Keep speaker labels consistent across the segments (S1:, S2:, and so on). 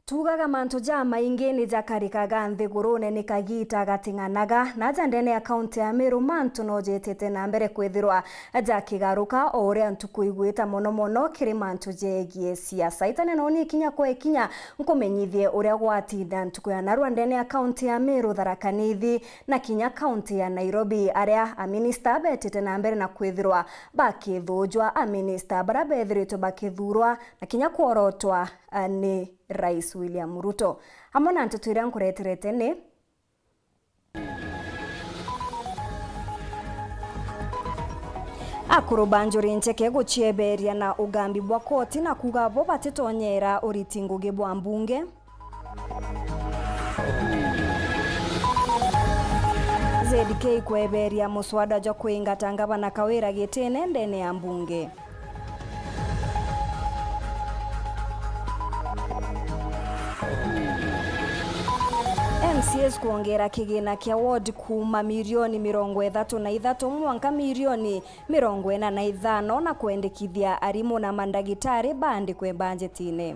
S1: Tugaga mantu ja maingi ni jakarikaga nthigurune ni kagita gating'anaga na jandene ya kaunti ya Meru mantu no jetete na mbere kwithirwa jakigaruka o uria ntuku igwita mono kiri mantu jegie siasa itane no ni kinya kwa ikinya nkumenyithie uria gwatinda ntuku ya narua ndene ya kaunti ya Meru Tharaka Nithi na kinya kaunti ya Nairobi aria a minister betete na mbere na kwithirwa bakithujwa a minister bara bethiritwe bakithurwa na kinya kuorotwa ni Rais William Ruto. Hamona ntutu iria nkureterete ni akuru banjuri ncheke guchieberia na ugambi bwa koti na kuga bo batitonyera uriti ngugi bwa mbunge. ZK kweberia muswada jo kuingata ngavana Kawira gitene ndene ya mbunge. MCS kuongera kigina kia ward kuma milioni 33 mwanka milioni 45 na kuendekithia arimu na mandagitari bandi kwe banjetine.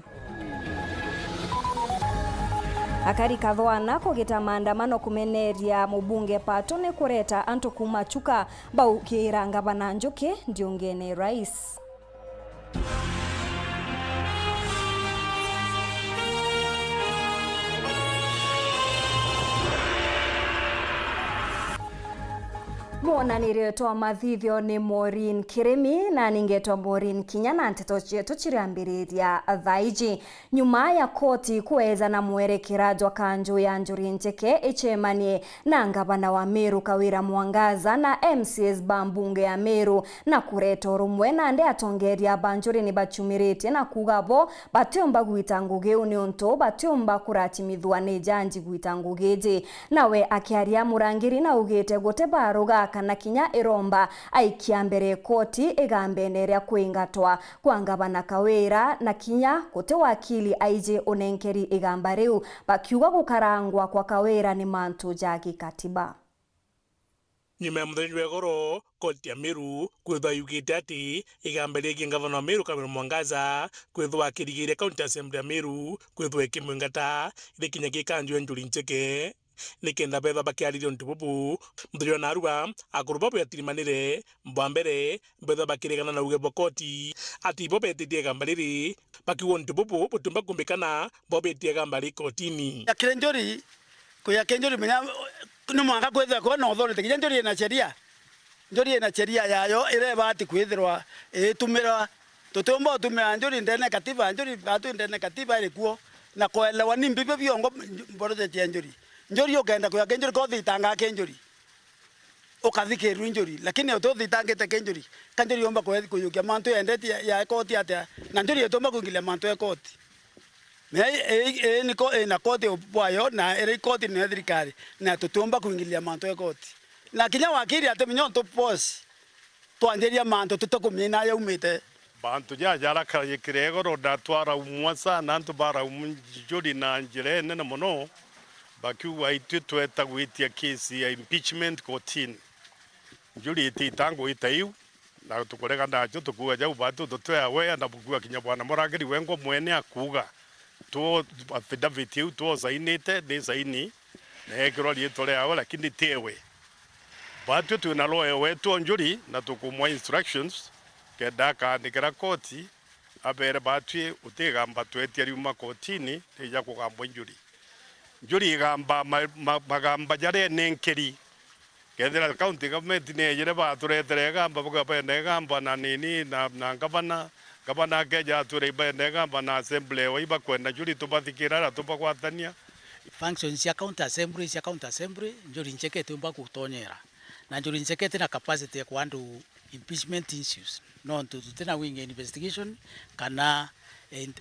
S1: Akari kathwana kugita maandamano kumeneria mubunge Pato ne kureta antu kumachuka baukira ngavana Njuki ndiungene rais. Mwana niretwa mathithio ni Maureen Kirimi na ningetwa Maureen Kinya na nteto chetu chiriambiriria thaiji nyuma ya koti kuweza na mwerekera jwa kanju ya Njuri Ncheke ichemanie na ngavana wa Meru Kawira Mwangaza na MCS bambunge ya Meru na kureto rumwe na nde atongeria banjuri ni bachumirite na kugabo batiomba gwita ngugi unionto batiomba kuratimithwa ni janji gwita ngugeje nawe akiaria murangiri na ugete gote baruga kana kinya iromba aikia mbere koti igambeneria kuingatwa kwa ngavana Kawira na kinya gote wakili aije onenkeri igamba riu bakiuga gukarangwa kwa Kawira ni mantu jagi katiba.
S2: Nyuma muthenyi wa goro koti ya Meru kwithwa yugite ati igamberegie ngavana wa Meru Kawira Mwangaza kwithwa akirigire county assembly ya Meru kwithwa ikimwingata ikinya gikanju Njuri Ncheke nikenda betha bakiaririo ntububu muthirio na arua akuru bobo yatirimanire mbambere betha bakiregana na uge koti ati bobo etitie gambariri bakiwo ntububu butumba kumbikana bobo etie gambari kotini
S3: ya Njuri kuya Njuri menya no mwanga kwethwa ko no authority kinya Njuri na sheria yayo ireba ati kwithirwa itumira tutumba tumira Njuri ndene katiba Njuri batu ndene katiba ilikuo na kuelewa ni mbibe biongo project ya Njuri ukenda kuya Njuri ko thitanga Njuri ukathikiru Njuri lakini utothitangite Njuri Njuri omba kuyukia mantu endeti ya koti ate na Njuri etomba kuingilia mantu ya koti niko na koti bwayo na ere koti ne thirikari na tutomba kuingilia mantu ya koti na kinya wakiri ate minyo to pos twanjeria mantu tutokumina ya umite
S4: bantu jara kayikirego roda twara umwasa nantu bara Njuri na njire nene mono bakiwa itweta gwitia kesi ya impeachment kotini Njuri ititango itaiu na tukorega ndacho tukuwa jau batu tutwe awe na bugua kinya bwana Murangiri wengo mwene akuga tu affidavit yu tu sainite de saini na ekiro lietole awe lakini tewe batu tuna lawyer wetu Njuri na tukumwa instructions keda kaandikira koti abere batu utigamba twetia riuma kotini teja kugamba Njuri gamba magamba jare nenkeri kendera county government ne jere baturetere gamba bugapende gamba na nini na gavana keja ture bende gamba na assembly waiba kwenda Njuri tubathikirara tubakwatania
S5: functions ya county assembly Njuri Ncheke tumba kutonyera na Njuri Ncheke tena capacity ya kuandu impeachment issues no tena wing investigation kana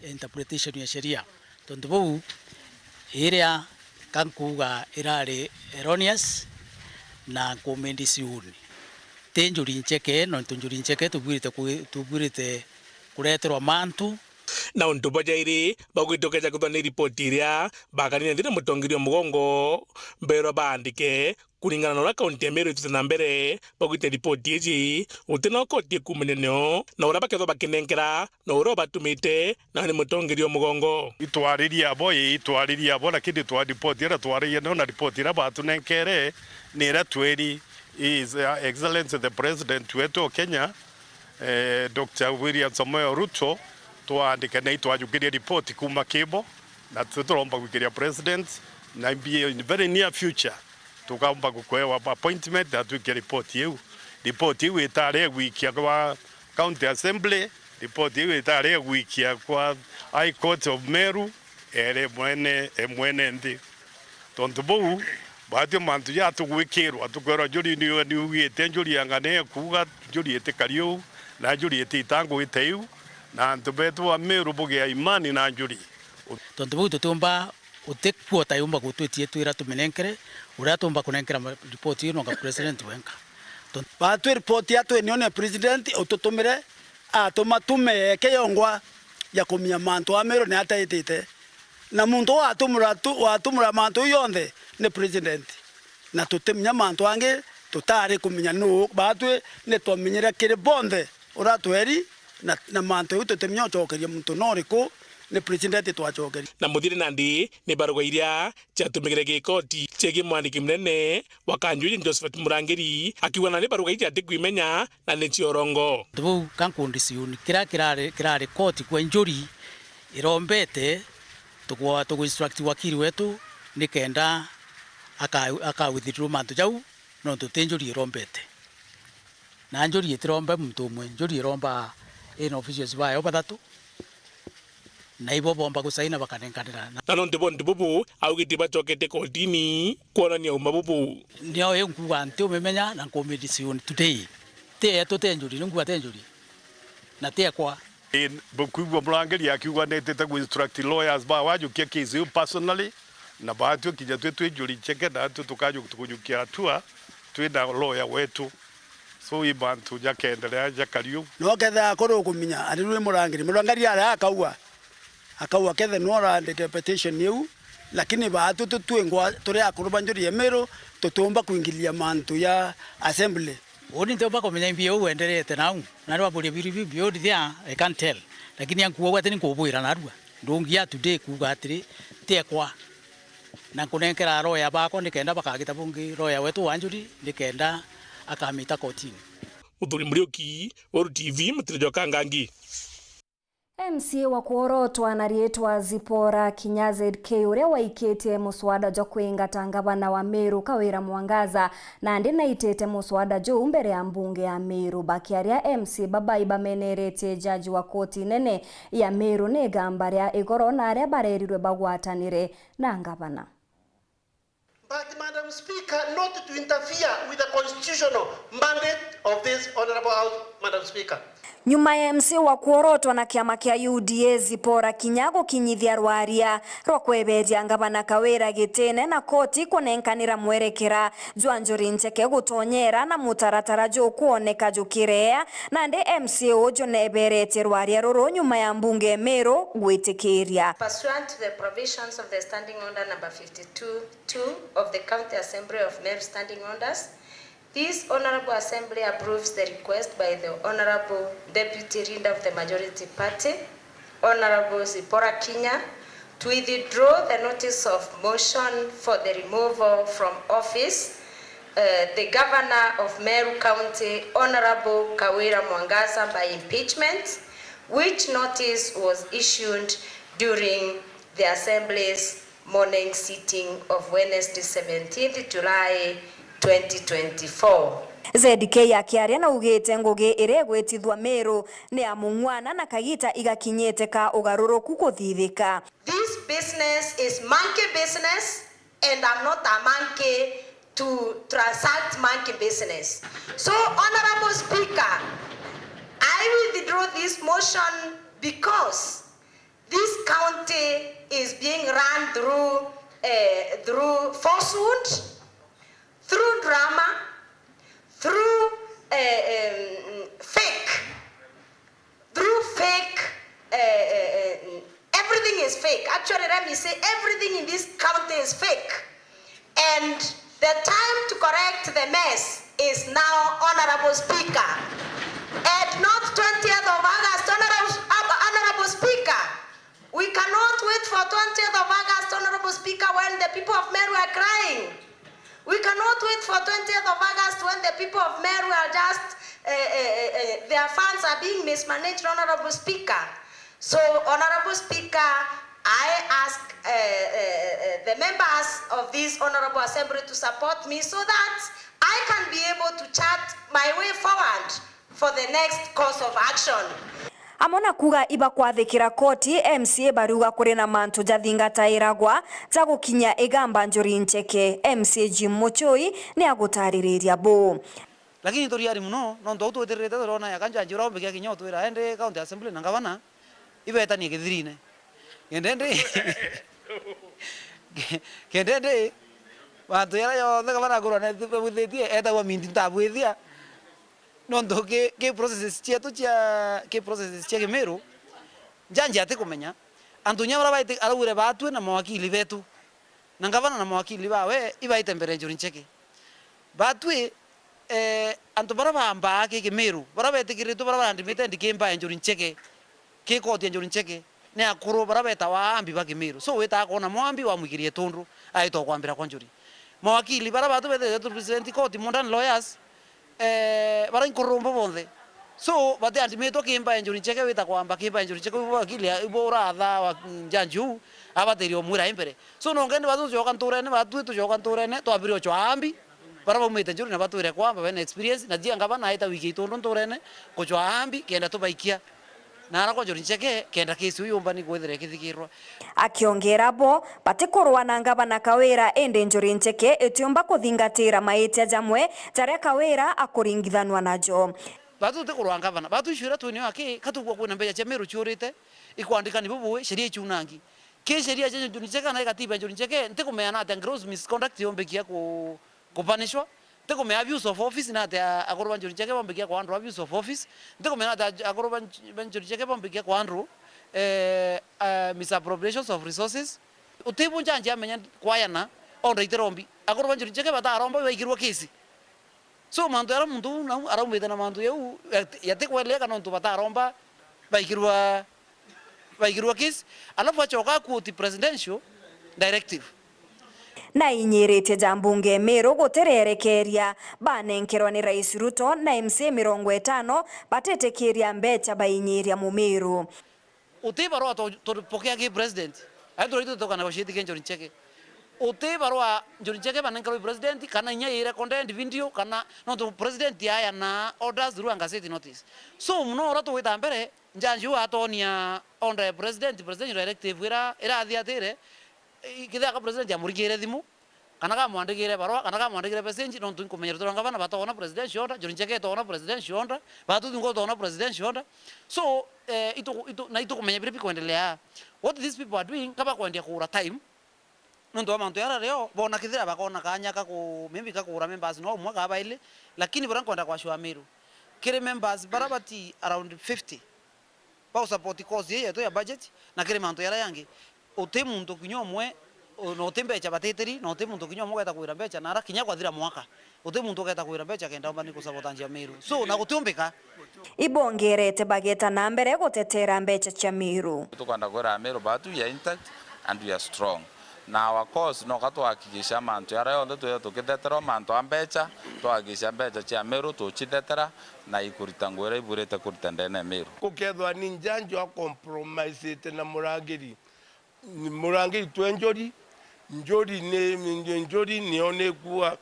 S5: interpretation ya sheria tondubu area kankuga irari erroneous na komendisi uni Njuri Ncheke no Njuri Ncheke tubwirite kureterwa mantu
S2: na untu bajairi bagwitokeja kuthoni ripoti iria bakanine thire mutongirio mugongo mbero baandike kulingana na uria kaunti ya Meru itute na mbere bagwite ripoti iji utina koti kumeneneo na uria bakethwa bakinenkera na uria batumite na ni mutongirio mugongo
S4: itwariria abo lakini twa ripoti ira twariria na ripoti ira batunenkere ni ira tweri is Excellency the President wetu wa Kenya Dr. William Samoei Ruto twandika na itwajukiria ripoti kuma kibo na tuturomba gwikiria president na in very near future tukamba kukwewa appointment na tuikia ripoti iu itare gwikia kwa county assembly ripoti iu itare gwikia kwa High Court of Meru ere mwene ndi tondu bau batio mantu ya tugwikirwa tukwera njuri ni ugite njuri angane kuga njuri itikario na njuri ititangu iteiu na antu betu wa Meru bugia imani na njuri
S5: tondu bau tutumba utekuota yumba gutwitie twira tumenenkere uria tumba kunenkera report ino nga president wenka
S3: batu report ya tu nione president ututumire atumatume keyongwa ya kumia mantu wa Meru ni ataitite na muntu watumura mantu yonthe ni president na tutemnya mantu ange tutari kumenya no batu ni twamenyera kire bonthe ura tweri na mantu tutemnya chokeria muntu noriku ni president twachokeri
S2: na muthiri nandi ni barua iria chatumigire gikoti chegi mwandiki mnene wa Kanjuji Josephat Murangiri akiwa na ni barua iria atikuimenya na ni chiorongo
S5: tubu kankundi siuni kirare koti kwa njuri irombete tukwa instruct wakili wetu nikenda aka withdraw mantu jau no tutenjuri irombete na njuri itiromba muntu umwe njuri iromba in officials bayo batatu na ibo bomba gusaina bakanenkanira
S2: na no ndibondi bubu augiti bachokete kotini kuonania uma bubu
S5: nio yenkuwa nti umemenya na commission today te tutenjuri ningwa tenjuri na te kwa
S4: Bukugwa Murangiri akiuga netete ku instruct lawyers ba wajukia kesi personally na baatio kija twetu juri cheke na tukaju tukujukia hatua twenda lawyer wetu so ibantu jakendelea jakariu
S3: no ketha akoro kuminya ariwe Murangiri ara akauwa kethe no randike petition niu lakini baatu tutwengwa turi akoro banjuri ya Meru tutumba kuingilia mantu ya assembly
S5: oni ndio bako menya mbio uendelete nau na ndo abuli biri bio dia I can't tell lakini yankuwa wateni kubwira narua ndungia today kuga atiri tekwa na kunenkera roya bako nikenda bakagita bungi roya wetu wanjuri nikenda akamita kotini
S2: Uthuri Muriuki Oru TV Mutirijo Kangangi
S1: MCA wa kuorotwa na rietwa Zipora Kinya ZK uria waikite muswada jo kwingata ngavana wa Meru Kawira Mwangaza na ndi naitete muswada jo mbere ya mbunge ya Meru bakiaria MC Babai bameneretie jaji wa koti nene ya Meru ne gamba ria igoro na aria barerirwe bagwatanire na ngavana.
S6: But Madam Speaker, not to interfere with the constitutional mandate of this Honorable House, Madam Speaker.
S1: Nyuma ya MC wa kuorotwa na kiama kia UDA Zipora Kinya gukinyithia rwaria rwa kweberia ngavana Kawira gitene na koti kunenkanira mwerekera Njuri Ncheke gutonyera na mutaratara jo kuoneka jukirea na ndi MC ojo neberete rwaria ruru nyuma ya mbunge Meru gwitikiria.
S7: Pursuant to the provisions of the Standing Order number 52-2 of the County Assembly of Meru Standing Orders, this Honorable Assembly approves the request by the Honorable Deputy Leader of the Majority Party, Honorable Zipora Kinya, to withdraw the notice of motion for the removal from office the Governor of Meru County, Honorable Kawira Mwangaza, by impeachment, which notice was issued during the Assembly's morning sitting of Wednesday 17th July 2024.
S1: ZK yakiaria na ugite ngugi ire gwetithwa Meru ni amungwana na kagita igakinyete ka ugaruruku kuthithika.
S7: This business is monkey business and I'm not a monkey to transact monkey business. So, Honorable Speaker, I withdraw this motion because this county is being run through falsehood, through drama, through fake time he say everything in this county is fake. And the time to correct the mess is now, Honorable Speaker. At not 20th of August, Honorable Speaker, we cannot wait for 20th of August, Honorable Speaker, when the people of Meru are crying. We cannot wait for 20th of August when the people of Meru are just, their funds are being mismanaged, Honorable Speaker. So, Honorable Speaker, I ask the members of this Honorable Assembly to support me so that I can be able to chart my way forward for the next course of action.
S1: Amona kuga iba kwathikira koti MCA baruga kuri na mantu jathingata iragwa ta gukinya igamba Njuri Ncheke. MCA Jim Muchoi ni agutariria bo.
S8: Lakini toriari muno no ndo tweterete rona yakanja njura ombe kinyo twira ende county assembly na gavana ibeta ni githirine kendende watu yara yo the gavana gura na thibethetie eta wa mindi tabwithia no ndo ke processes chetu ke processes che Meru njanja ate kumenya antunya bara baite aragure batwe na mawakili betu na gavana na mawakili bawe ibaite mbere Njuri Ncheke batwe antu bara bamba ke Meru bara betikiritu bara bandimite ndikemba Njuri Ncheke ke koti Njuri Ncheke ne akuru bara beta waambi ba Meru so weta kona mwambi wa mugirie tondu aito kwambira kwa Njuri mawakili bara batu bete represent koti modern lawyers bara inkurumbo bonde so bate antimeto kimba Njuri Ncheke weta kwamba kimba Njuri Ncheke wakili ibora adha wa njanju abaterio mwira imbere so no ngende bazu joka nturene batu tu joka nturene to abirio chwambi bara bomete Njuri na batu ire kwamba bene experience na dia ngaba na ita wiki itondo nturene ko chwambi kenda to baikia na ara ko Njuri Ncheke kenda kesi uyumba ni gwethire kithikirwa
S1: akiongera bo batikorwa na ngabana Kawira ende Njuri Ncheke etiomba kuthingatira maite jamwe taria Kawira akuringithanwa najo
S8: batu tekorwa ngabana batu ishura twini wake katugwa kwena mbeja cha Meru churite ikwandika ni bubuwe sheria chunangi ke sheria cha Njuri Ncheke na katiba Njuri Ncheke ntekumea na gross misconduct yombekia kupanishwa tekumea abuse of office na ta akoroba Njuri Ncheke bombekia kwa andro abuse of office tekumea na akoroba Njuri Ncheke bombekia kwa andro misappropriations of resources utibu njanja amenya kwayana onda iterombi akoroba Njuri Ncheke bata aromba baigirwa kesi so mantu ara muntu na arombe na mantu yau yatekweleka no ntu bata aromba baigirwa kesi alafu achoka kuti presidential directive
S1: na inyirite jambunge Meru gutererekeria banenkerwa ni Rais Ruto na MCA 50 batetekeria mbecha bainyiria mu Meru
S8: utibaro to pokea ki president aito rito to kana bashiti ke Njuri Ncheke utibaro Njuri Ncheke banenkerwa president kana nya ire content video kana no to president aya na orders ruanga city notice so muno ora to wita mbere njanju atonia on the president directive ira athiatire kitha ka president amurigire thimu kana ka mwandikire barua kana ka mwandikire message no tu kumenyera turanga bana batona president order Njuri Ncheke tona president order batu ngo tona president order so ito kumenya bire kuendelea what these people are doing kaba kuendelea kura time no ndo amanto yara leo bona kithira bakona kanya ka ku mimi ka kura members no mwaka abaile lakini bora kwenda kwa shwa Meru kire members barabati around 50 ba support cause yeye to ya budget na kire manto yara yangi otemu ndo kinyomwe no tembecha bateteri no temu ndo kinyomwe kweta kuira mbecha na ara kinya kwa thira mwaka otemu ndo kweta kuira mbecha kenda omba ni kusabotanja Meru so na gutumbika
S1: ibongerete bageta na mbere gutetera mbecha cha Meru
S9: tukanda kwera Meru batu ya intact and we are strong na our cause no katwakikisha mantu yara yonde tukitetera mantu ambecha twakikisha mbecha cha Meru tuchitetera na ikuritangwera iburete kuritendene Meru
S10: kukethwa ni njanjo compromise na murangiri twenjori Njuri nione kuwa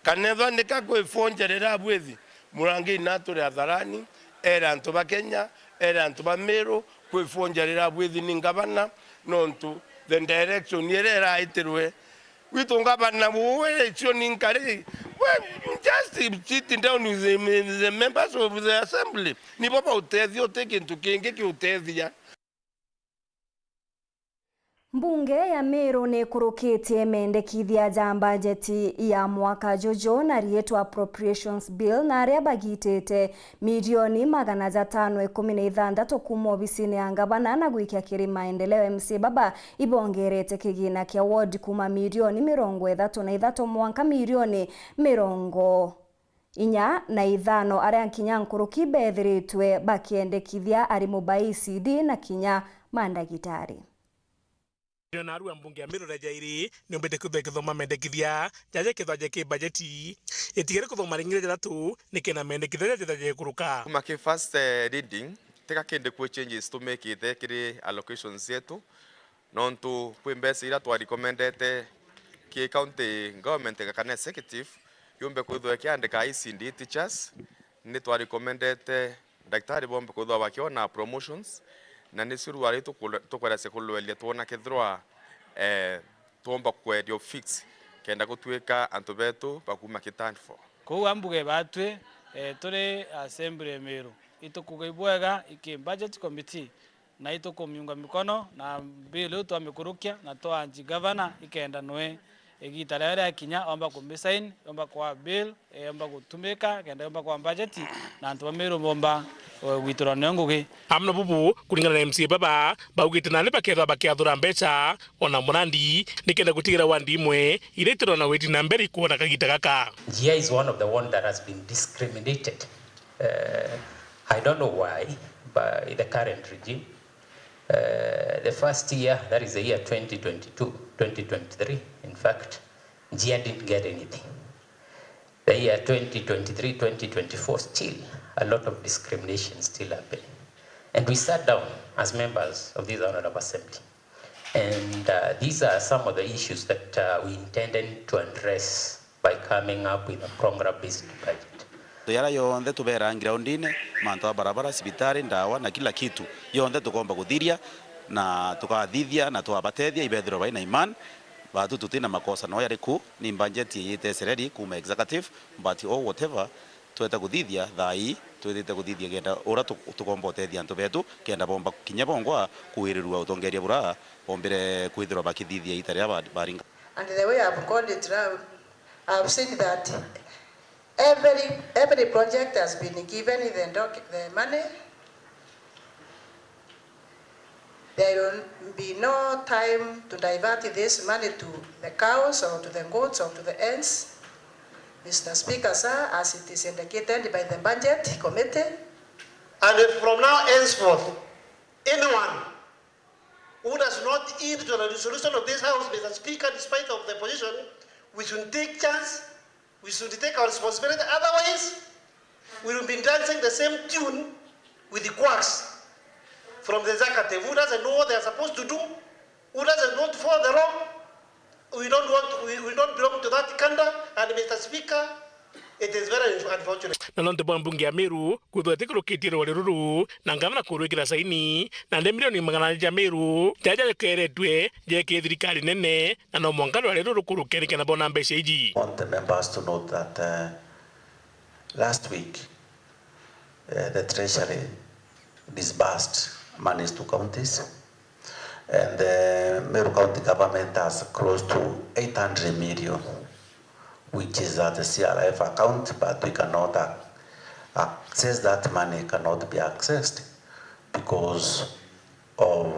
S10: kanethwa nikakwifonjerera bwithi murangiri naturi atharani era antu ba Kenya era antu ba Meru kwifonjerera bwithi ni ngabana nontu the direction yerera itirwe witu ngabana wewe sio ninkari just sitting down with the members of the assembly ni baba utethio take into kinge ki utethia
S1: Mbunge ya Meru ni kurukitie mendekithia ja bajeti ya mwaka jojo na rietwa appropriations bill na aria bagitete milioni 516 kuma obisini ya ngavana na gwikia kiri maendeleo MC Baba ibongerete kigina kia ward kuma milioni 33 mwanka milioni 45 aria kinya nkuruki bethiritwe bakiendekithia arimu ba ECD na kinya mandagitari.
S2: Na arua mbunge ya Meru Rajairi ni mbete kuthoma mendekithia jaje kithaje ki budgeti itigere kuthoma ringire jatu nikena mendekithia jaje kuruka
S11: kuma ki first reading teka kende ku changes to make it kiri allocations yetu nontu kwembesa ira twa recommended ki county government kana executive yombe kuthwa kiandika ICD teachers ni twa recommended daktari bombe kuthwa bakiona promotions na nisiru wale tukwera sekulwelia tuona kethwa tuomba kwedio fix kenda gutwika antu betu bakuma kitanfo
S12: ko ambuge batwe turi assembly Meru itukugaibwega iki budget committee na itukumyunga mikono na bill twamikurukia na twanji governor ikenda noe igitarere akinya omba kumisain omba kwa bill omba gutumika kenda omba kwa budget na antu Meru bomba witura nengugi
S2: amna bubu kulingana na MC Baba baugite na nibakethwa bakiathura mbeca ona munandi nikenda gutigira wandi imwe iretero na weti na mbere kuona kagita gaka.
S13: GIA is one of the one that has been discriminated. I don't know why by the current regime. The first year, that is the year 2022, 2023, in fact, GIA didn't get anything. The year 2023, 2024, still a lot of discrimination still happening. And we sat down as members of this Honorable Assembly. And these are some of the issues that we intended to address by coming up with a program-based budget.
S14: Yara yonde tubera groundine manto barabara sibitari ndawa na kila kitu yonde tukomba kuthiria na tukathithia na tuabatethia ibethiro baina iman batu tutina makosa no yari ku ni budget yite sereri kuma executive but or whatever tweta kuthithia thai twete kuthithia genda ora tukomba tethia antu betu kenda bomba kinya bongwa kuwirirwa utongeria bura bombere kwithirwa bakithithia itaria baringa.
S15: And the way I've called it now, I've seen that every project has been given the money. There will be no time to divert this money to the cows or to the goats or to the ants. Mr. Speaker, sir, as it is indicated by the budget committee.
S6: And from now henceforth, anyone who does not yield to the resolution of this House, Mr. Speaker, despite of the position, we should take chance. We should take our responsibility. Otherwise, we will be dancing the same tune with the quacks from the executive who doesn't know what they are supposed to do, who doesn't want to follow the law. We don't belong to that kanda. And Mr. Speaker, it is very unfortunate.
S2: Na nonte mbunge ya Meru kuthwete kurukitiro waliruru na ngavana kuruikira saini na milioni 100 ya Meru jaja keretwe je ke thirikari nene na no mwangalo waliruru kurukerika na bona mbeca iji.
S16: I want the members to note that last week the Treasury disbursed monies to counties, and the Meru County government has close to 800 million, which is at the CRF account, but we cannot access that money, cannot be accessed because of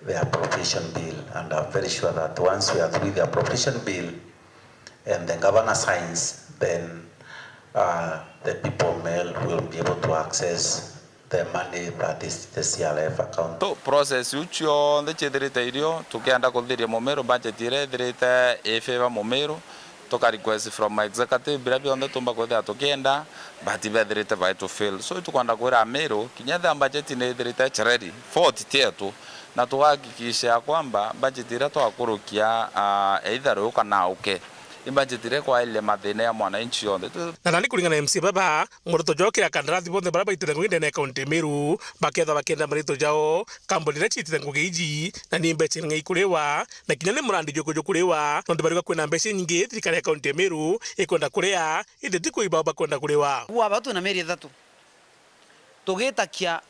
S16: the appropriation bill. And I'm very sure that once we are through the appropriation bill and the governor signs, then the people will be able to access the money that is the CRF account.
S9: To process ucho the chedrete irio tukienda kudhiria Momero budget ire direte efeva Momero toka request from my executive birabi onda tumba kwenda tukienda but ibedrete vai to fail so tukwenda kwera Meru kinyatha budget ine direte charity 40 tetu na tuhakikisha kwamba budget ire twakurukia either uka na uke imbajitire kwa ile mathina ya mwananchi yonde
S2: na nani kulingana na MC Baba muruto jokira kandarati bonde baraba itire nginde na county Meru baketha bakenda marito jao kamboni rachitire ngugiji na ni mbeche ngai kurewa na kinyane murandi joko kurewa nonde bari kwena mbeche nyingi thirikari ya county Meru ikwenda kurea inde tiko ibaba kwenda kurewa
S8: wa batu na meri thatu tugitakia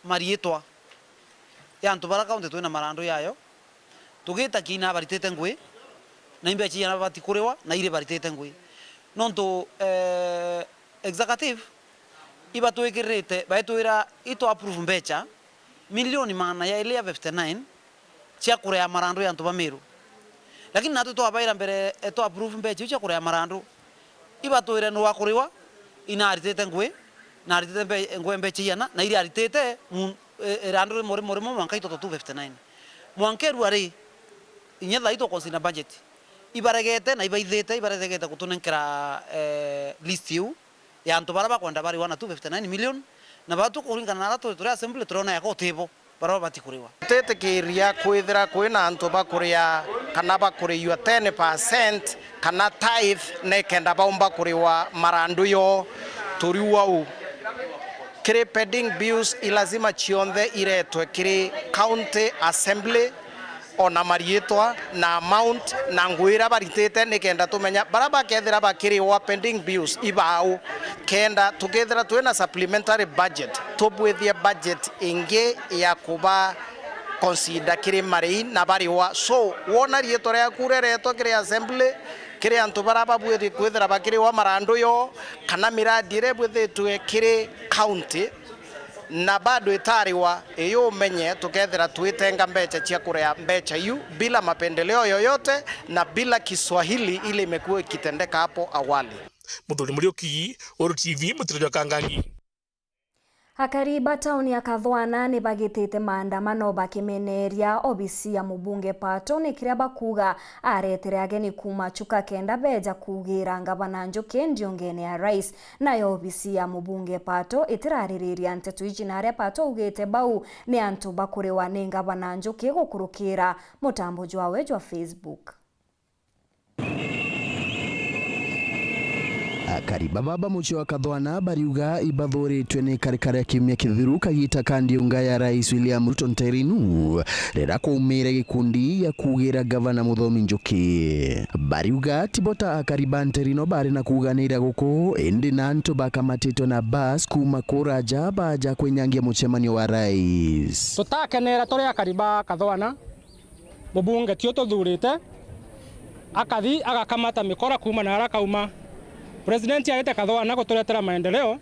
S8: marietwa ya antu bara kaunti twina marando yayo tugita kina baritete ngui na imbe chi na bati kurewa na ire baritete ngui nonto executive iba tuikirite baitwira ito approve mbecha milioni mana ya ile 59 cia kurea marando ya antu ba Meru lakini natu to abaira mbere to approve mbecha cia kurea marando iba twire no wakuriwa ina aritete ngui na aritete ngui mbecha yana na ire aritete rando more mwanka ito 259 mwankeru ari inyetha ito consider budget ibaregete na ibaithete kutunenkera list yu ya antu bara bakwenda bari 259 million na batu kuringana na ratu turi assembly turona yako tibo bara batikuriwa
S17: tetekiria kwithira kwina antu bakuria kana bakuriwa 10% kana tithe nekenda baumba kuriwa marandu yo turiwau kiri pending bills ilazima chionthe iretwe kiri county assembly ona marietwa na amount na ngwira baritete nikenda tumenya baraba kethira bakiri wa pending bills ibao kenda tukethira twena supplementary budget tubwithie budget ingi ya kuba consider kiri mari na bari wa so wona rieto ria kurereto kiri assembly kiri antu baraba bwithi kwithira bakiri wa marando yo kana miradi ire bwithitwe kiri county na bado itariwa iyo menye tukethira tuitenga mbecha cia kurea mbecha yu bila mapendeleo yoyote na bila Kiswahili ile imekuwa ikitendeka hapo awali.
S2: Muthuri Muriuki, Uru TV, Mutiro Kangangi.
S1: Akariba tauni ya Kathwana ni bagitite maandamano bakimeneria obisi ya mubunge Pato ni kiria bakuga aretere ageni kuma chuka kenda beja kugira ngavana Njuki ndiongene ya rais nayo obisi ya mubunge Pato itiraririria ntetu iji na aria Pato ugite bau ni antu bakuriwa ni ngavana Njuki gukurukira mutambo jwawe jwa Facebook.
S18: Kariba baba mucho wa Kathwana bariuga ibathuritwe ni karikari kimya kithiru kagita kandi unga ya rais William Ruto nterinu rera kuumire gikundi ya kugira gavana Muthomi Njuki bariuga tibota akariba nterino bari na kuganira guku indi na antu bakamatito na bus kuma kuraja baja kwenyangia muchemanio wa rais
S19: tutakenera tore akariba Kathwana mubunge tio tuthurite akathi agakamata mikora kuma na arakauma President yaite Kathwana guturetera maendeleo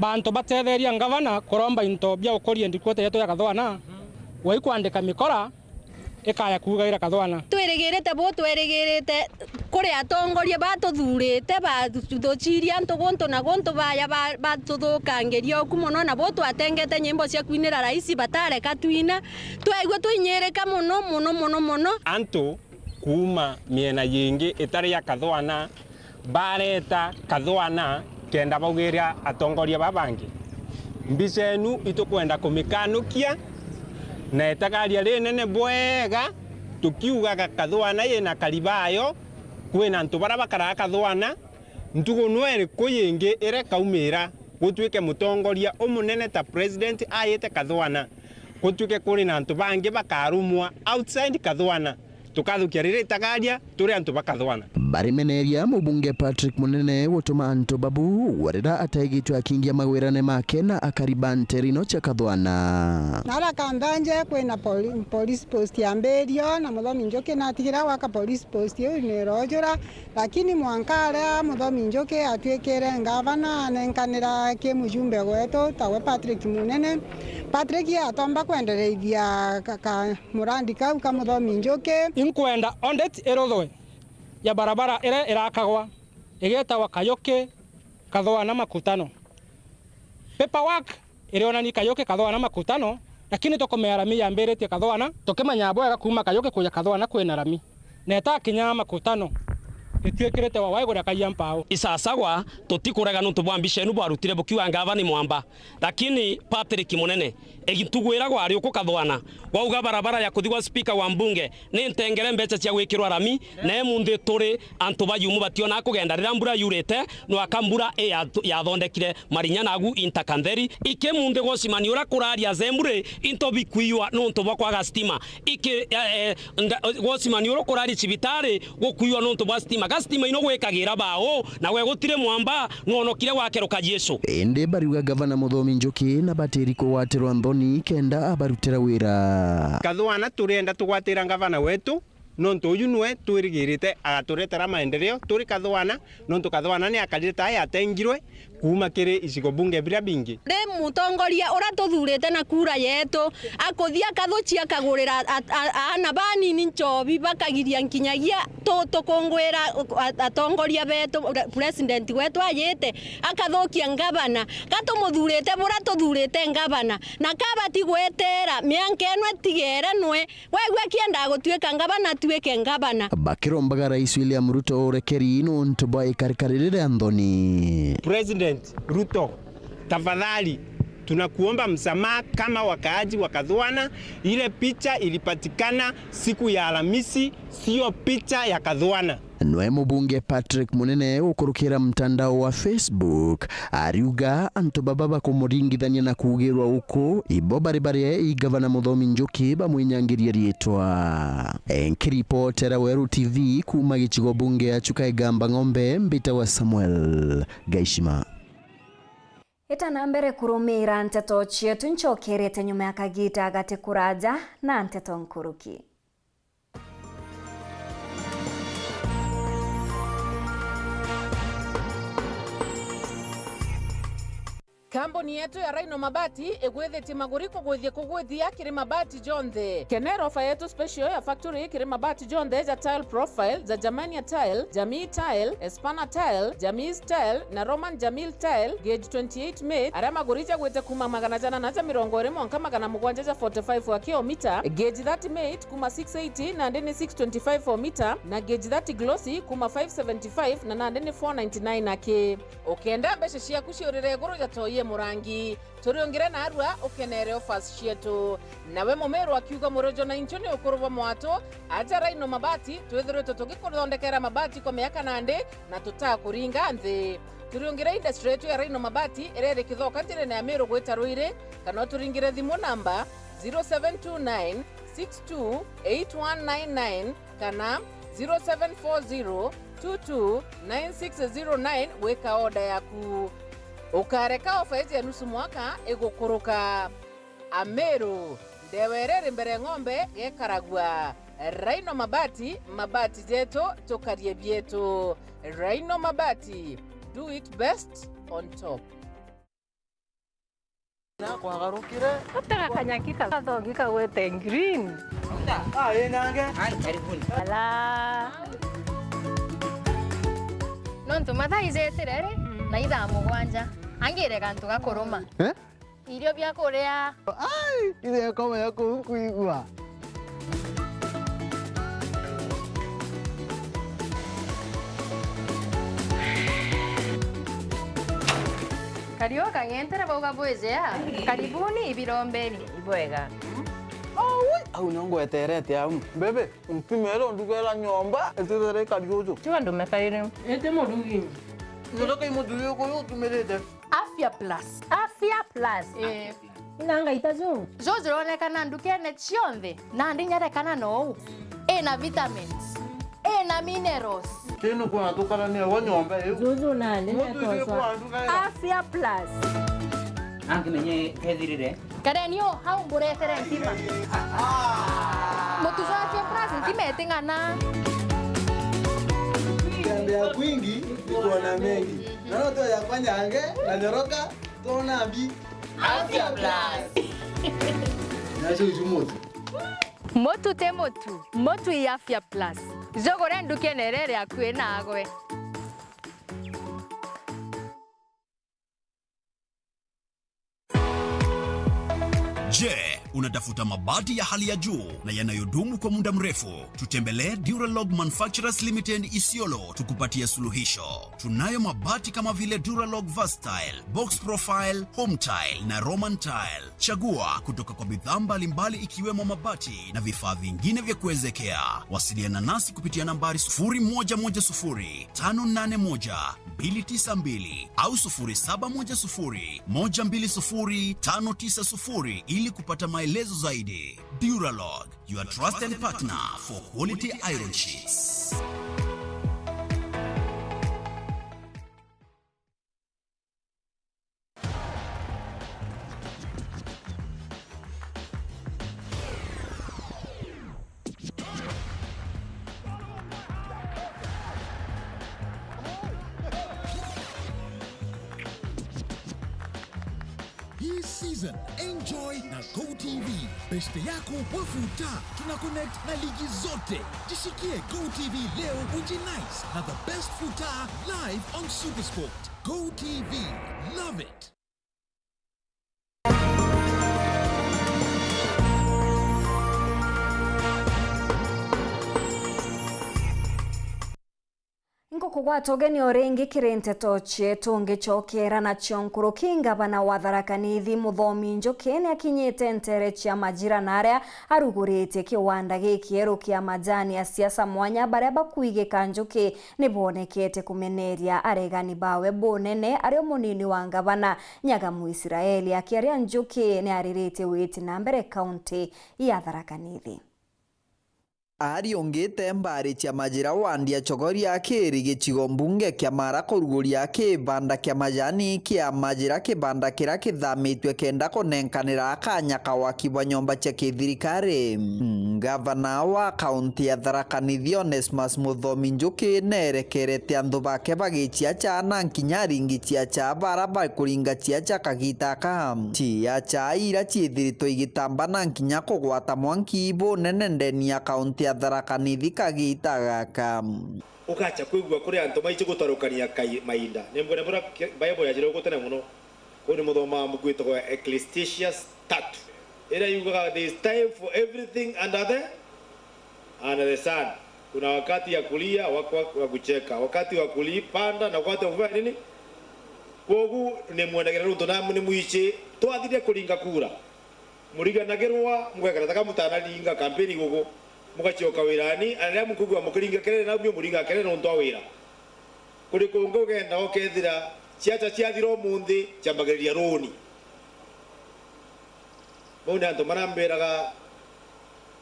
S19: bantu batetheria ngavana kuromba into bia ukorie ndikote yetu ya Kathwana wai kuandika mikora ikaya kugaira Kathwana
S20: twirigirite bo twirigirite kuri atongoria batuthurite batuthiria ntuguntu na guntu baya batuthukangiria okumono na bo twatengete nyimbo cia kwinira rais batareka twina twaigwe twinyereka muno
S19: antu kuma miena yingi itari ya Kathwana bareta Kathwana kenda baugiria atongoria babangi mbicenu itukwenda kumikanukia na etagaria rinene bwega tukiugaga Kathwana yena karibayo kwina antu bara bakara Kathwana ntugo nwere kuyingi ire kaumira gutwike mutongoria umunene ta president ayete Kathwana gutwike kuri na antu bangi bakarumwa outside Kathwana tukathukia riri tagaria turi antu bakathwana
S18: barimeneria mubunge Patrick Munene wotuma antu babu warira ataigitwa akingia magwirane make na akariba nterino cha Kathwana
S21: nara kandanje kwina police post ya Mberio na Muthomi Njuki na tigira waka police post yo ni rojora lakini mwankara Muthomi Njuki atwekere ngavana nenkanira ke mujumbe gwetu tawe Patrick Munene Patrick atomba kwendereithia kaka murandi kau ka Muthomi Njuki
S19: inkwenda ondet erothwe ya barabara ire irakagwa igetawa Kayuki Kathwana makutano paperwork irionani Kayuki Kathwana makutano lakini tokomea rami ya mbere Kathwana tokemanya bwega kuma Kayuki kuya Kathwana kwena rami neta kinya makutano itwekirete wa waigura kayampao
S22: isasagwa tutikuraga nuntu bwa mbishenu bwarutire bukiwa ngavani mwamba lakini Patrick Munene egitugwira gwari uko Kathwana wauga barabara ya kuthigwa speaker wa mbunge ni ntengere mbecha cia gwikirwa rami na emunthi turi antu bayumu bationa kugenda rira mbura yurite no akambura ya thondekire marinya nagu intakantheri ike munthi gocimani ura kuraria zembure into bikuiwa nuntu bwa kwaga stima ike gocimani ura kuraria cibitari gukuiwa nuntu bwa stima stima ino gwekagira bao na we gutire mwamba nonokire wakeroka Yesu
S18: ende bariuga gavana Muthomi Njuki na bateri ko waterwa Anthony kenda abarutira wira.
S19: Kathwana turenda tugwatira ngavana wetu nontu uyu nwe twirigirite agaturetera maendeleo turi Kathwana nontu Kathwana ni akarita aya atengirwe kuma kiri icigo bunge bira bingi.
S20: Ndi mutongoria ura tuthurite na kura yetu akuthia kathucia akagurira ana banini nchobi bakagiria nkinyagia tukungwira atongoria betu president wetu ayite akathukia ngavana gatumuthurite bura tuthurite ngavana na kabati gwetera mianke eno tigere nwe wegwe kienda gutwika ngavana tuweke ngavana.
S18: Bakirombaga Rais William Ruto urekeri nontu bwa ikarikarire Anthony.
S19: President Ruto, tafadhali tunakuomba msamaha kama wakaaji wa Kathwana. Ile picha ilipatikana siku ya Alhamisi, sio picha ya Kathwana.
S18: Nwe mubunge Patrick Munene ukurukira mtandao wa Facebook ariuga antu baba kumuringithania na kugirwa uko ibo baribare igavana Muthomi Njuki bamwinyangiria rietwa. Enkiripotera Weru TV kuma gichigo bunge achuka Igamba Ng'ombe mbita wa Samuel Gaishima.
S1: Itana mbere kurumira nteto chietu nchokerete nyuma ya kagita agate kuraja na nteto nkuruki.
S3: Kambuni yetu ya Rhino Mabati egwethete maguriko gwethie kugwithia kiri mabati jonthe. Kenero ofa yetu special ya factory kiri mabati jonthe ja tile profile za Germania tile, Jamii tile, Espana tile, Jamis tile na Roman Jamil tile gauge 28 made. Ara magurija gwete kuma magana jana na mirongo iri monka magana mugwanja ja 45 wa kilomita. Gauge 30 made kuma 680 na ndeni 625 for meter na gauge 30 glossy kuma 575 na ndeni 499 ake. Okenda beshe cia kuciurire guru ja toye murangi turiongire na arua ukenere offers cietu nawe mumeru akiuga murojo na inchoni ukuruva mwato aja Rhino Mabati twethirite tugikuthondekera mabati kwa miaka nande na tutakuringa nthi. Turiongire industry yetu ya Rhino Mabati irere kithoka njire na Meru gwita Ruire kana turingire thimu namba 0729 628199 kana 0740 229609 weka order yaku. Ukareka ofa ya nusu mwaka igukuruka. Ameru ndewerere mbere ng'ombe gekaragwa. Rhino Mabati, mabati jeto tokarie bieto. Rhino Mabati, do it best on top.
S4: Na kwa garukire
S23: utaka kanyakika kathogika wete green
S4: nange karibuni
S23: ala
S24: nontu mathaizeterere na ithaa mugwanja angire kantu gakuruma irio bia kuria
S4: ile kama yako kuigua
S24: kario kangentere bauga bwezea karibuni ibiromberi
S23: ibwega
S4: au nongweterete au bebe mpimero ndugela nyomba etere kariozo
S23: tiwa ndumekarire
S3: ete modugi
S4: ndoka imoduyo ko tumerete
S24: Afya Plus
S23: nanga itazo
S24: zo zironekana ndukene cionthe na ndinyarekana no ena vitamins ena minerals
S4: kino kwa tukana ni wa nyomba hiyo
S23: zuzu nande natosa Afya Plus
S4: ange menye kethirire
S24: karenio hau mburetere ntima mutuzo Afya Plus ntimetingana
S4: ya kwingi iko na mengi na to ya kwanyange na nyoroka tona bi
S24: Afya Plus
S4: na sio jumoto
S24: motu te motu ya Afya Plus zogore ndukenerere akwe nagwe.
S25: Je, unatafuta mabati ya hali ya juu na yanayodumu kwa muda mrefu? Tutembelee Duralog Manufacturers Limited Isiolo tukupatie suluhisho. Tunayo mabati kama vile Duralog Versatile, Box Profile, Home Tile na Roman Tile. Chagua kutoka kwa bidhaa mbalimbali ikiwemo mabati na vifaa vingine vya kuwezekea. Wasiliana nasi kupitia nambari 0110 581 292 au 0710 120 590 ili kupata maelezo zaidi. Duralog, your trusted partner for quality iron sheets. season. Enjoy na GoTV. Beste yako wafuta. Tuna connect na ligi zote. Jishikie GoTV leo ujinice na the best futa live on SuperSport. GoTV. Love it.
S1: Kugwatogeni orengi kirenteto chetu ngicokera na chonkuru kingabana wa Tharaka Nithi Muthomi Njuki ni akinyite ntere cia majira naria arugurite kiwanda gikieru kia majani ya siasa mwanya baria bakuigika Njuki nibonekete kumeneria aregani bawe bonene ario munini wa ngabana Nyagamu Israeli akiaria Njuki ni aririte witi na mbere kaunti ya Tharaka Nithi.
S5: Ariongete mbari cia majira wandia chogoria akiri gicigo mbunge kia mara kuruguria kibanda kia majani kia majira kibanda kira kithamitwe kenda kunenkanira akanya kawaki wa nyomba cia kithirikari. Gavana wa kaunti ya Tharaka Nithi Onesmus Muthomi Njuki nerekerete andu bake bagicia cha na nkinya ringi cia cha baraba kuringa cia cha kagitaka cia cha ira ciithiritwo igitamba na nkinya kugwata mwanki ibo nene ndeni ya kaunti ya Tharaka Nithi kagita gaka
S7: ukacha kwigwa kuri antu maiche gutarukania kai mainda nembona bora Bible yajira gutene muno kuri muthoma mugwito kwa Ecclesiastes 3 ira yuga there is time for everything under the sun. Kuna wakati ya kulia, wakati wa kucheka, wakati wa kulipanda na wakati wa kufanya nini. Kogu ne mwanagera runto na mune muiche twathire kuringa kura muriga nagerwa mwekara taka mutana linga kampeni gogo mugachoka wirani aria mukugwa mukiringa kerere na byo muringa kerere runto awira kuri kungo genda okethira ciacha ciathiro munthi cyambagiriria roni bona ndo maramberaga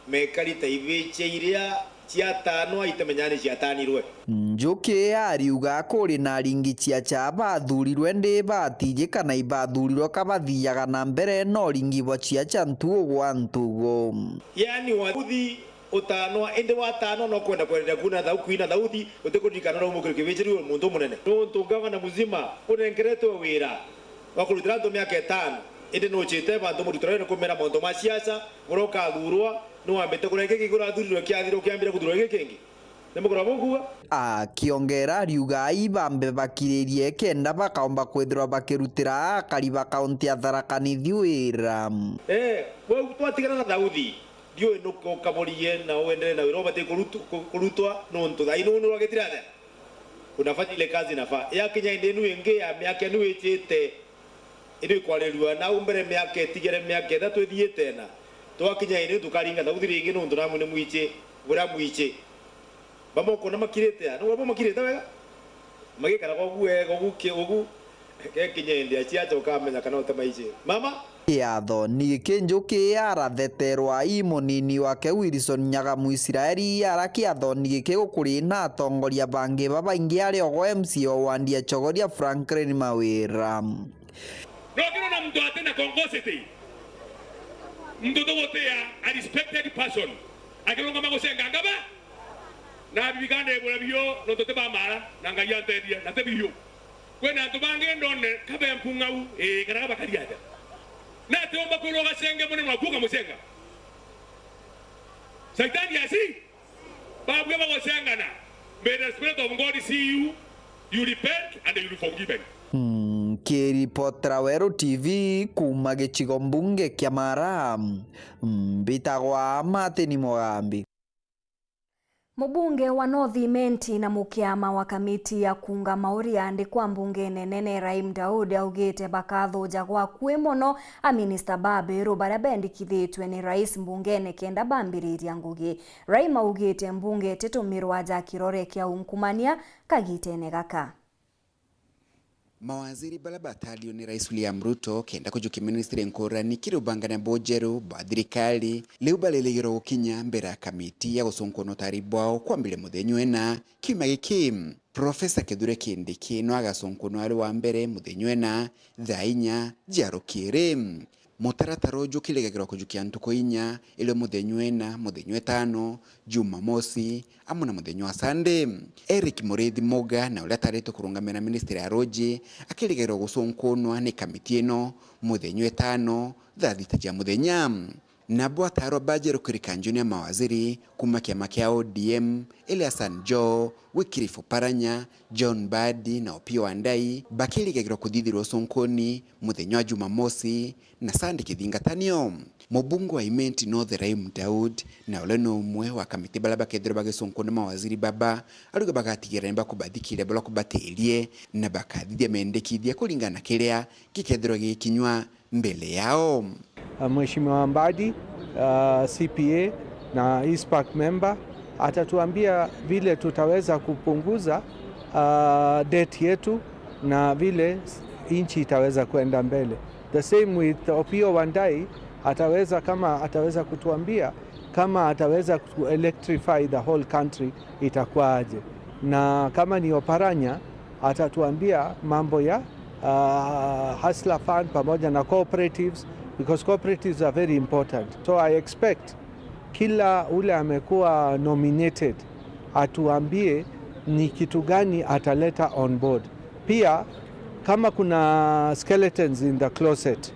S7: mekarita iviche iria ciatano aitemenyani ciatanirwe.
S5: Njuki ariuga kuri na ringi cia cha bathurirwe ndi batije kana ibathurirwo kabathiaga na mbere no ringi bo cia cha ntuo gwa ntugo.
S7: Yani wathi utano ende watano no kwenda kwenda kuna thau kuina thauthi utekurikana no mukuru kivichiri muntu munene. Ntu gavana muzima unengeretwe wira wakurutira ndo miaka 5 ende no chete bantu murutira no kumera muntu ma siasa muroka thurwa no ambete kurenge kigura thuriro kiathiro kiambira kuthurwa gikengi nemukura bunguga
S5: akiongera ariuga ibambe bakiririe kenda bakaomba kwithirwa bakirutira kariba kaunti ya Tharaka Nithi wira
S7: we twatigana na thauthi dio no kaborie na uendelee na wira bate kurutwa no ntu thai no rwagetirate unafanya ile kazi nafa ya Kenya indenu enge ya miaka nu echete iri kwarerwa na umbere miaka etigere miaka ethatu ethie tena twakinya ine tukaringa thauthi ringi no ntu namune muiche bura muiche bamoko na makirete no babo makirete wega magikara kwa guego gugu Kenya india ciacho kamenya kana utamaiche mama
S5: yatho ni Njuki aratheterwa imunini wake Wilson Nyagamu Israeli arakiatho ni gikigukuri na atongoria bangi babaingi ario MCO wandia chogoria Franklin Mawira
S10: Rogero na mtu atenda kongosete mtu dogotea a respected person akilonga magosenga ngaba na bibigande bora biyo no tote ba mara na ngayante dia na tebiyo kwena tubange ndone kabe mpungau kana bakariata na teomba kuloga senge mune mwakuka musenga saitani asi babu ya magosenga na may the spirit of God see you repent and you will forgiven.
S5: Kiripotera Weru TV kuma gicigo mbunge kia Mara mbitagwa Martin Mugambi.
S1: Mubunge wa North Imenti na mukiama wa kamiti ya kunga mauri andikwa mbunge nene Raim Daudi augite bakathuja gwa kwi muno a minister Babiru baria bendikithitwe ni rais mbungene kenda bambiriria ngugi. Raim augite mbunge titumirwa ja kirore kia unkumania kagitene gaka.
S11: Mawaziri bala batalio ni Rais William Ruto kenda kujuki ministry nkorani kirubangana bojeru badhirikali leo balelero gukinya mbera kamiti ya gusonkono taribwao kwambire muthenywena kimagiki Profesa Kithure Kindiki no agasonkono ari wa mbere muthenywena thainya jarokire Mutaratara uju kilegagirwa kujukia ntuko inya ile muthenyu ena muthenyu etano Jumamosi amuna muthenyu wa Sunday. Eric Murithi Muga na uria tarito kurungamira ministry ya Roji akilegagirwa gusonkonwa ni kamiti ino muthenyu etano thaa thita cia muthenya. Nabo ataro bajero kurikanjuni ya mawaziri kuma kiama kia ODM ile Hassan Joho, Wycliffe Oparanya, John Mbadi na Opiyo Wandayi bakiligagirwa kuthithirwa sonkoni muthenya wa Jumamosi na Sunday kithingatanio. Mubungu wa Imenti North Raim Daud na ule no umwe wa kamiti bala bakethirwa bagisonkona mawaziri baba aruga bagatigira nimba kubathikire bala kubatilie na bakathithia mendekithia kulingana kiria gikethirwa gikinywa mbele yao.
S6: Mheshimiwa Mbadi CPA na ISPAC member atatuambia vile tutaweza kupunguza debt yetu na vile inchi itaweza kwenda mbele. The same with Opiyo Wandayi ataweza kutuambia kama ataweza ku electrify the whole country itakuwaje, na kama ni Oparanya atatuambia mambo ya Hustler Fund pamoja na cooperatives, because cooperatives are very important. So I expect kila ule amekuwa nominated atuambie ni kitu gani ataleta on board. Pia kama kuna skeletons in the closet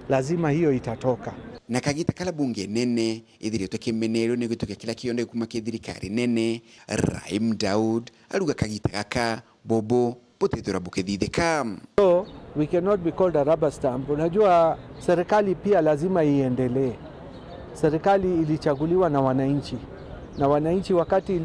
S6: lazima hiyo itatoka.
S11: Na kagita kala bunge nene ithirito kimenero ni gutoka kila kionde kuma kithirikari nene Raim Daud aruga kagita gaka bobo potethura bukethithika.
S6: So we cannot be called a rubber stamp. Unajua serikali pia lazima iendelee. Serikali ilichaguliwa na wananchi, na wananchi wakati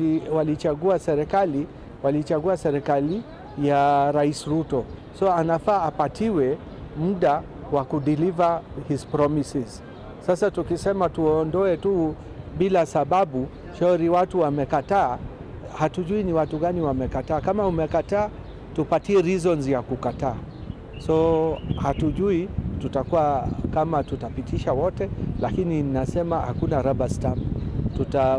S6: walichagua serikali ya Rais Ruto. So anafaa apatiwe muda wa kudeliver his promises. Sasa tukisema tuondoe tu bila sababu, shauri watu wamekataa, hatujui ni watu gani wamekataa. Kama umekataa, tupatie reasons ya kukataa. So hatujui tutakuwa kama tutapitisha wote, lakini nasema hakuna rubber stamp.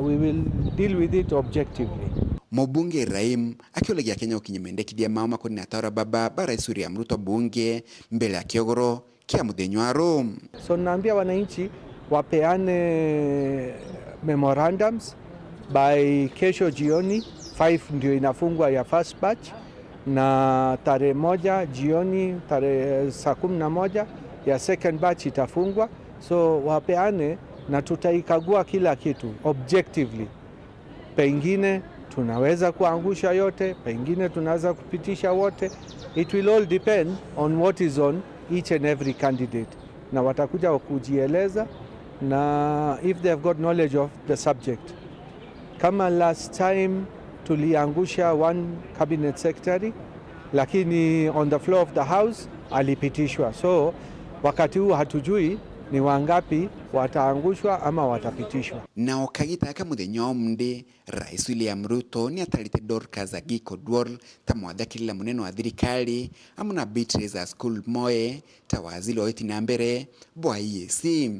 S6: We will deal with it objectively.
S11: Mubunge Raim akiolagia Kenya ukinyemendekithia mama kuni atara baba Rais William Ruto bunge mbele ya kiogoro kia muthenyu wa Rome.
S6: So naambia wananchi wapeane memorandums by kesho jioni 5 ndio inafungwa ya first batch, na tarehe 1 jioni saa 11 ya second batch itafungwa. So wapeane na tutaikagua kila kitu objectively. Pengine tunaweza kuangusha yote, pengine tunaweza kupitisha wote. It will all depend on what is on each and every candidate. Na watakuja kujieleza na if they have got knowledge of the subject. Kama last time tuliangusha one cabinet secretary, lakini on the floor of the house alipitishwa. So wakati huu hatujui ni wangapi wataangushwa ama watapitishwa.
S11: Na okagita aka muthenya omnde Rais William Ruto ni atarite Dorcas Agiko Dwor tamwathakirira munene wa thirikari amuna Beatrice School Moe tawaziri wa na mbere bwa EAC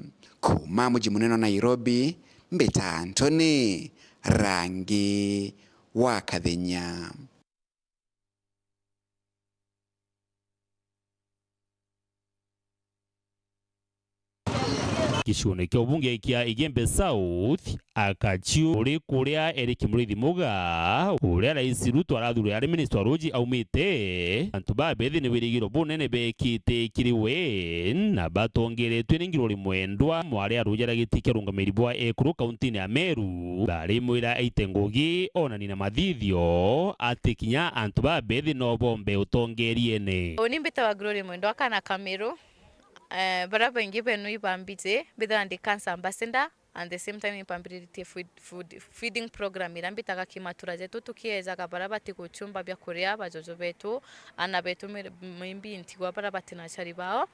S11: kuma muji munene wa Nairobi. Mbeta Anthony Rangi wa Kathenya.
S12: Gicigono kia ubunge kia Igembe South akachiu uri kuria Eric Murithi Muga uria Rais Ruto arathura ari minister wa Roji aumite antu babethi ni wirigiro bunene bekite kiriwe na batongeretwe ni ngiro rimwendwa mwari arujara gitike rungamiri bwa Ekuru kaunti ya Meru bari mwira aite ngugi onani na mathithio atikinya antu babethi no bombe utongeriene
S13: oni mbita wa Glory mwendwa kana Kameru. Baraba ingi benu ibambite bidha ndi cancer ambassador and the same time ipambirite feeding program irambitaga kimatura zetu tukieza kabaraba tikuchumba bya kuria bajojo betu ana betu mimbi ntigwa baraba tinachari bao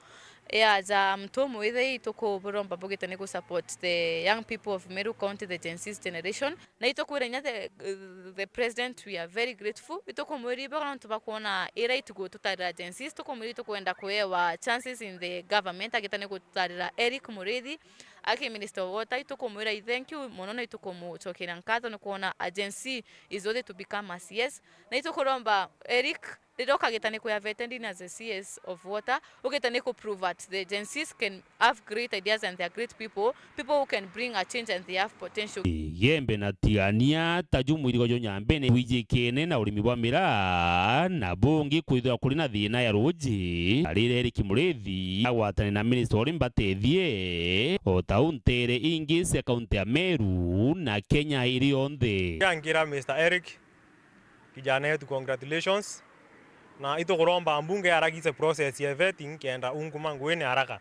S13: za mtomo withe itoko buromba bogeta ne support the young people of Meru County, the Gen Z generation na itoko renya the president. We are very grateful itoko muri bagana tubakuona era itugo tutarira Gen Z itoko muri tukwenda kuewa chances in the government agetane kutarira Eric Murithi aki minister of water itoko muri. I thank you monona itoko mu chokera nkata no kuona agency is ready to become a CS na itoko romba Eric riroka gitane ku have attended as a CS of water ukitane ku prove that the agencies can have great ideas and they are great people who can bring a change and they have potential.
S12: Yembe na tigania tajumu irigo jo nyambene wijikene na urimi bwa mira na bungi kwithwa kuri na thina ya ruji arire Eric Mureithi agwatane na minister ori mbatethie o tauntere ingi se kaunti ya Meru na Kenya iri onthe.
S8: Yangira Mr. Eric kijana yetu, congratulations na ito kuromba mbunge aragize process ya vetting kenda unguma ngwene haraka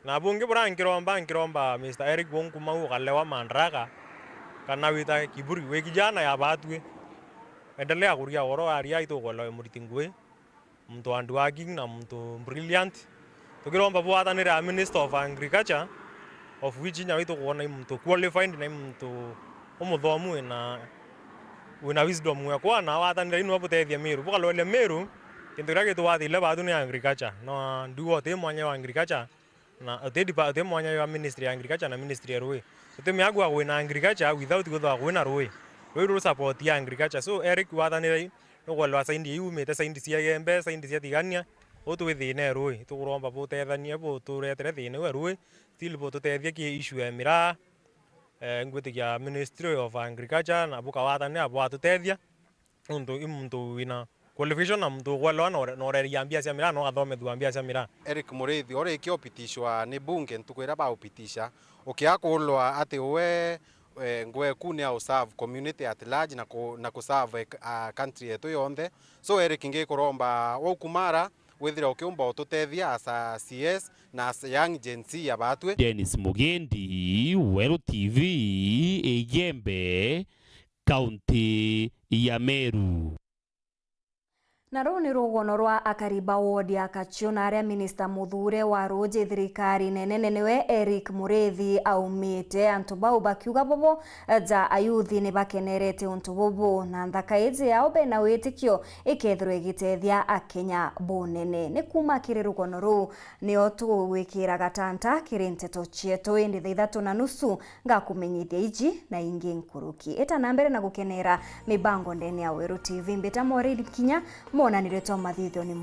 S8: na bunge bora ngiromba Mr. Eric wonguma ukalewa mandraka kana wita kiburi we kijana ya batwe endelea kuria oro aria ito kola muritingwe mtu andu aging na mtu brilliant tukiromba bwatanira Minister of Agriculture of which nya ito kuona mtu qualified na mtu omuthomu na wina wisdom ya kwana watanira inu abutethia Meru bukalole Meru kintu kira gitwathile batu ni agriculture no nduo te mwanya wa agriculture na te mwanya ya ministry ya agriculture na ministry ya roi te miagwa wina agriculture without gutha wina roi ru support ya agriculture. So Eric wathanira no gwalwa saindi yumite saindi cia gembe saindi cia tigania otu withine roi tukuromba butethania buturetere thine we roi still bututethia ki issue ya mira ngwitikia Ministry of Agriculture na buka wathania bwatutethia muntu wina qualification na mtu gwalwa no reria mbia cia mira no gathomethwa mbia cia mira.
S9: Eric Mureithi ore kiopitishwa ni bunge ntukwira ba upitisha kulwa ati we ngwe kune au serve community at large na ku serve country yetu yonthe. So Eric ngikuromba wokumara withira ukiumba ututethia asa CS na as young Gen Z ya batwe.
S12: Dennis Mugendi, Weru TV, Igembe, County ya Meru.
S1: Na rũu nĩ rũgono rwa akariba wodi ya Kachio na aria minister muthure wa roje thirikari nene niwe Eric Mureithi aumite antu bau bakiuga bobo ja ayuthi ni bakenerete untu bobo na nthaka iji yao bena witikio ikethirwo igitethia akenya bonene ni kuma kiri rũgono rũu nio tugwikira gatanta kiri nteto chietu indi thaa 3:30 ngakumenyithia iji na ingi nkuruki eta na mbere na gukenera mibango ndeni ya Weru TV mbeta Maureen Kinya mona niretwa mathithio ni